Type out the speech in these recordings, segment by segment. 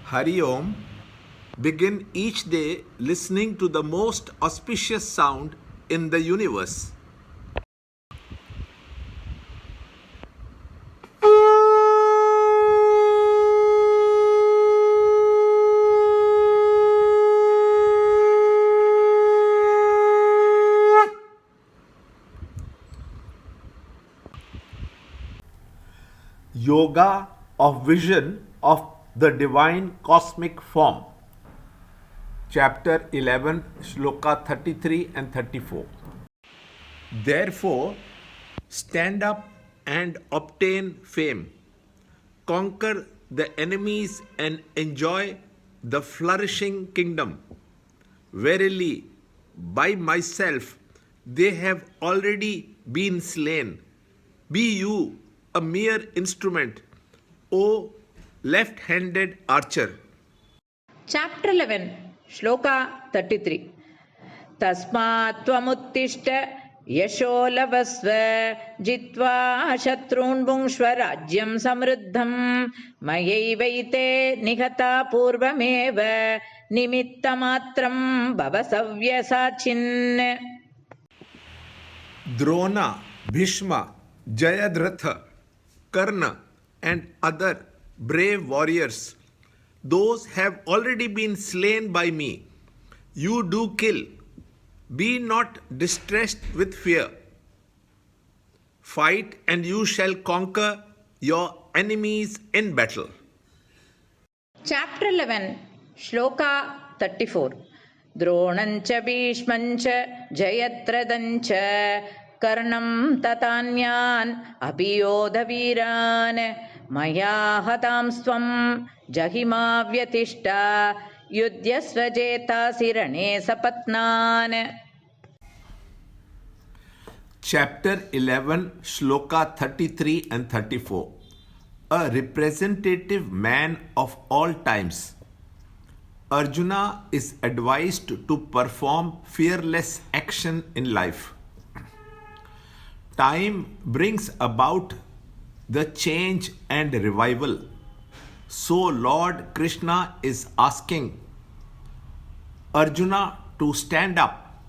Hari Om. Begin each day listening to the most auspicious sound in the universe. Yoga of Vision of the Divine Cosmic Form. Chapter 11, Shloka 33 and 34. Therefore, stand up and obtain fame. Conquer the enemies and enjoy the flourishing kingdom. Verily, by myself they have already been slain. Be you a mere instrument, O left-handed archer. Chapter 11, Shloka 33. Tasmat tvamuttishta yasho lavasva jitva shatrun bhungshva rajyam samruddham mayaivaite nihata purvameva nimittamatram bhavasavya Drona, Bhishma, Jayadratha, Karna, and other brave warriors, those have already been slain by me. You do kill. Be not distressed with fear. Fight and you shall conquer your enemies in battle. Chapter 11, Shloka 34. Dronancha Bhishmancha Jayatradancha Karnam Tatanyan Abhiyodhaviran Maya Hatamsvam Jahima Vyatishta Yudhyasvajeta Sirane Sapatnan. Chapter 11, Shloka 33 and 34. A representative man of all times. Arjuna is advised to perform fearless action in life. Time brings about the change and revival. So Lord Krishna is asking Arjuna to stand up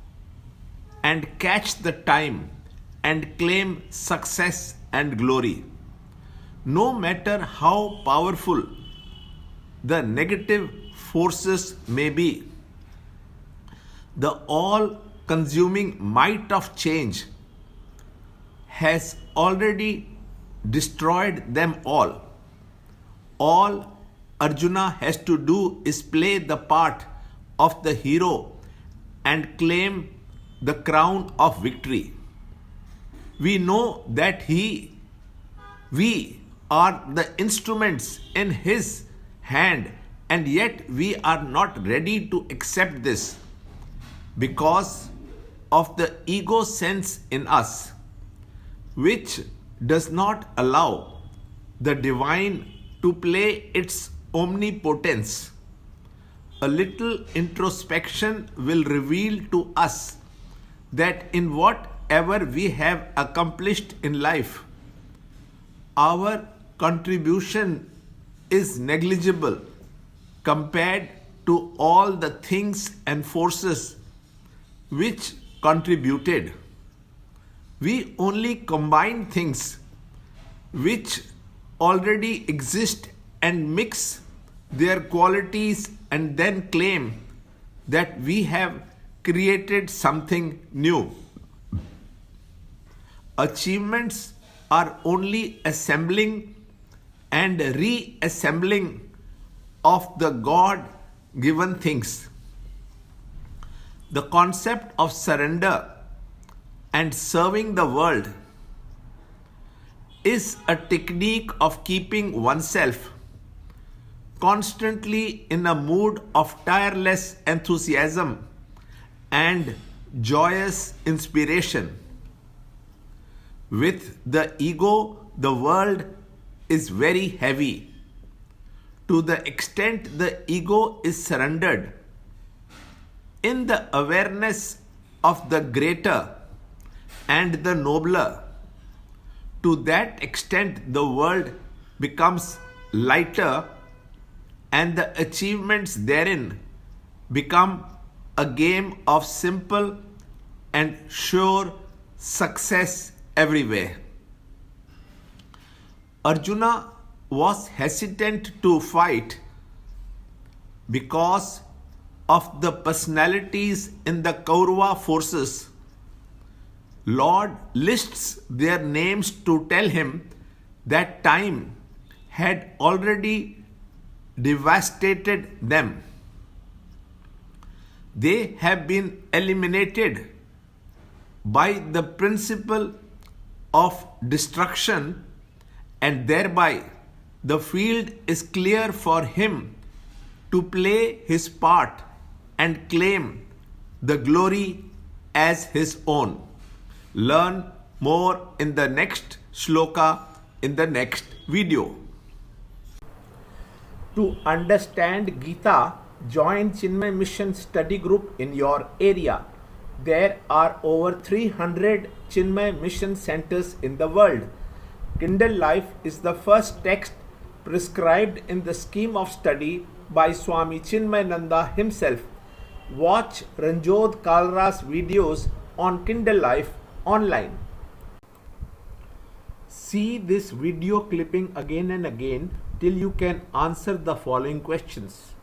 and catch the time and claim success and glory. No matter how powerful the negative forces may be, the all-consuming might of change has already destroyed them all. All Arjuna has to do is play the part of the hero and claim the crown of victory. We know that we are the instruments in his hand, and yet we are not ready to accept this because of the ego sense in us, which does not allow the divine to play its omnipotence. A little introspection will reveal to us that in whatever we have accomplished in life, our contribution is negligible compared to all the things and forces which contributed. We only combine things which already exist and mix their qualities and then claim that we have created something new. Achievements are only assembling and reassembling of the God-given things. The concept of surrender and serving the world is a technique of keeping oneself constantly in a mood of tireless enthusiasm and joyous inspiration. With the ego, the world is very heavy. To the extent the ego is surrendered, in the awareness of the greater and the nobler, to that extent the world becomes lighter and the achievements therein become a game of simple and sure success everywhere. Arjuna was hesitant to fight because of the personalities in the Kaurava forces. Lord lists their names to tell him that time had already devastated them. They have been eliminated by the principle of destruction, and thereby the field is clear for him to play his part and claim the glory as his own. Learn more in the next shloka in the next video. To understand Gita, join Chinmaya Mission study group in your area. There are over 300 Chinmaya Mission centers in the world. Kindle Life is the first text prescribed in the scheme of study by Swami Chinmayananda himself. Watch Ranjod Kalra's videos on Kindle Life online. See this video clipping again and again till you can answer the following questions.